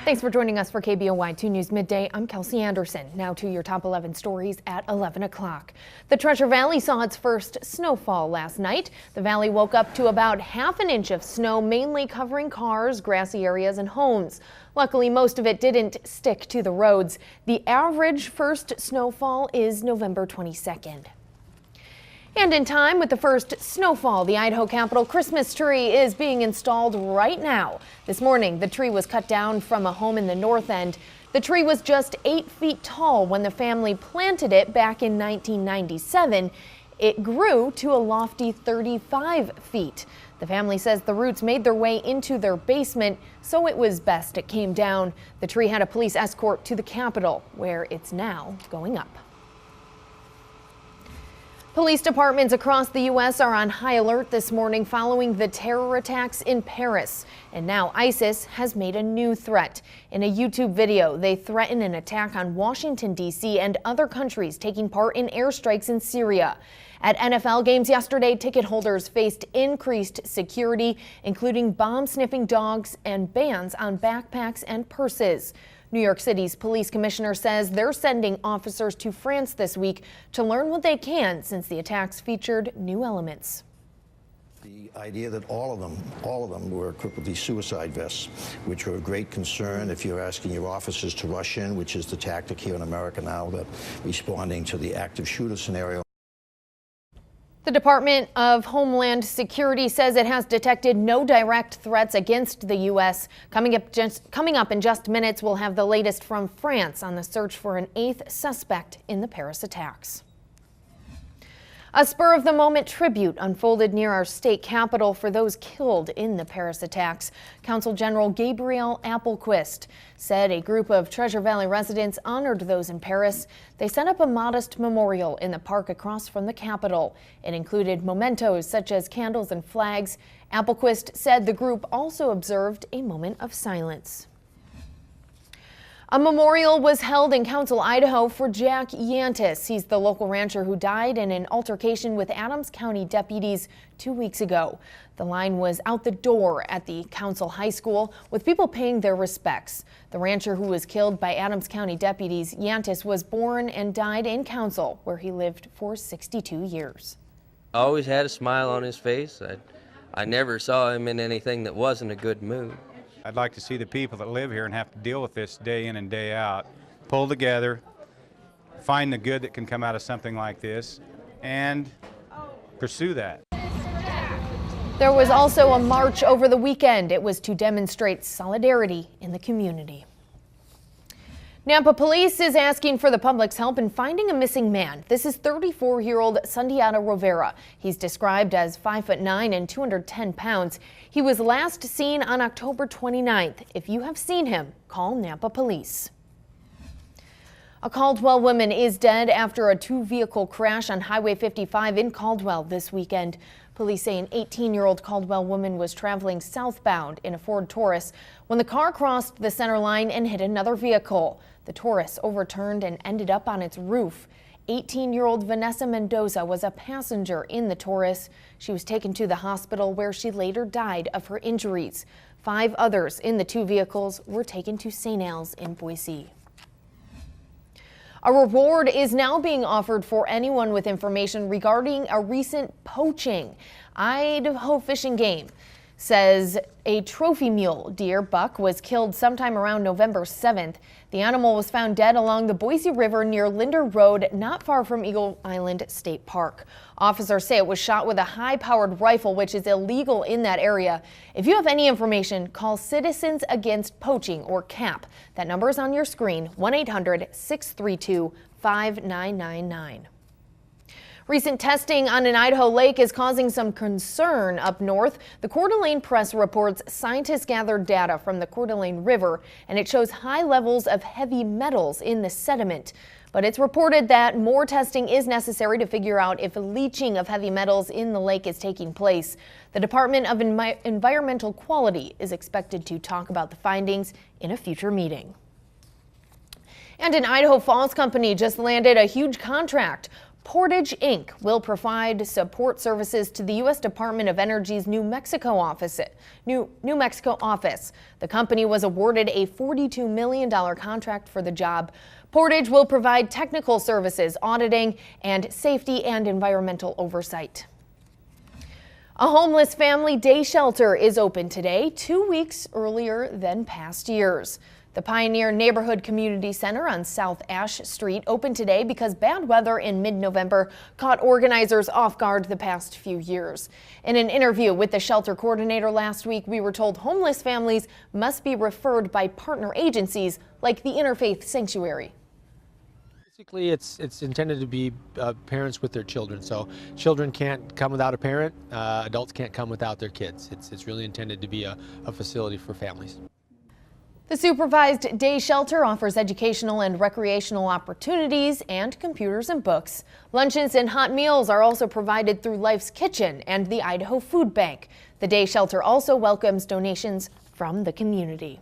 Thanks for joining us for KBOY 2 News Midday. I'm Kelsey Anderson. Now to your top 11 stories at 11 o'clock. The Treasure Valley saw its first snowfall last night. The valley woke up to about half an inch of snow, mainly covering cars, grassy areas, and homes. Luckily, most of it didn't stick to the roads. The average first snowfall is November 22nd. And in time with the first snowfall, the Idaho Capitol Christmas tree is being installed right now. This morning, the tree was cut down from a home in the north end. The tree was just 8 feet tall when the family planted it back in 1997. It grew to a lofty 35 feet. The family says the roots made their way into their basement, so it was best it came down. The tree had a police escort to the Capitol, where it's now going up. Police departments across the U.S. are on high alert this morning following the terror attacks in Paris. And now ISIS has made a new threat. In a YouTube video, they threaten an attack on Washington, D.C. and other countries taking part in airstrikes in Syria. At NFL games yesterday, ticket holders faced increased security, including bomb-sniffing dogs and bans on backpacks and purses. New York City's police commissioner says they're sending officers to France this week to learn what they can since the attacks featured new elements. The idea that all of them were equipped with these suicide vests, which are a great concern if you're asking your officers to rush in, which is the tactic here in America now, that responding to the active shooter scenario. The Department of Homeland Security says it has detected no direct threats against the U.S. Coming up in just minutes, we'll have the latest from France on the search for an 8th suspect in the Paris attacks. A spur-of-the-moment tribute unfolded near our state capitol for those killed in the Paris attacks. Consul General Gabriel Appelquist said a group of Treasure Valley residents honored those in Paris. They set up a modest memorial in the park across from the Capitol. It included mementos such as candles and flags. Appelquist said the group also observed a moment of silence. A memorial was held in Council, Idaho for Jack Yantis. He's the local rancher who died in an altercation with Adams County deputies 2 weeks ago. The line was out the door at the Council High School with people paying their respects. The rancher who was killed by Adams County deputies, Yantis, was born and died in Council, where he lived for 62 years. Always had a smile on his face. I never saw him in anything that wasn't a good mood. I'd like to see the people that live here and have to deal with this day in and day out pull together, find the good that can come out of something like this, and pursue that. There was also a march over the weekend. It was to demonstrate solidarity in the community. Nampa Police is asking for the public's help in finding a missing man. This is 34-year-old Sundiata Rivera. He's described as 5'9" and 210 pounds. He was last seen on October 29th. If you have seen him, call Nampa Police. A Caldwell woman is dead after a two-vehicle crash on Highway 55 in Caldwell this weekend. Police say an 18-year-old Caldwell woman was traveling southbound in a Ford Taurus when the car crossed the center line and hit another vehicle. The Taurus overturned and ended up on its roof. 18-year-old Vanessa Mendoza was a passenger in the Taurus. She was taken to the hospital where she later died of her injuries. 5 others in the 2 vehicles were taken to St. Al's in Boise. A reward is now being offered for anyone with information regarding a recent poaching. Idaho Fish and Game says a trophy mule deer buck was killed sometime around November 7th. The animal was found dead along the Boise River near Linder Road, not far from Eagle Island State Park. Officers say it was shot with a high-powered rifle, which is illegal in that area. If you have any information, call Citizens Against Poaching, or CAP. That number is on your screen, 1-800-632-5999. Recent testing on an Idaho lake is causing some concern up north. The Coeur d'Alene Press reports scientists gathered data from the Coeur d'Alene River, and it shows high levels of heavy metals in the sediment. But it's reported that more testing is necessary to figure out if leaching of heavy metals in the lake is taking place. The Department of Environmental Quality is expected to talk about the findings in a future meeting. And an Idaho Falls company just landed a huge contract. Portage Inc. will provide support services to the U.S. Department of Energy's New Mexico office. The company was awarded a $42 million contract for the job. Portage will provide technical services, auditing, and safety and environmental oversight. A homeless family day shelter is open today, 2 weeks earlier than past years. The Pioneer Neighborhood Community Center on South Ash Street opened today because bad weather in mid-November caught organizers off guard the past few years. In an interview with the shelter coordinator last week, we were told homeless families must be referred by partner agencies like the Interfaith Sanctuary. Basically, it's intended to be parents with their children. So children can't come without a parent, adults can't come without their kids. It's really intended to be a facility for families. The supervised day shelter offers educational and recreational opportunities and computers and books. Luncheons and hot meals are also provided through Life's Kitchen and the Idaho Food Bank. The day shelter also welcomes donations from the community.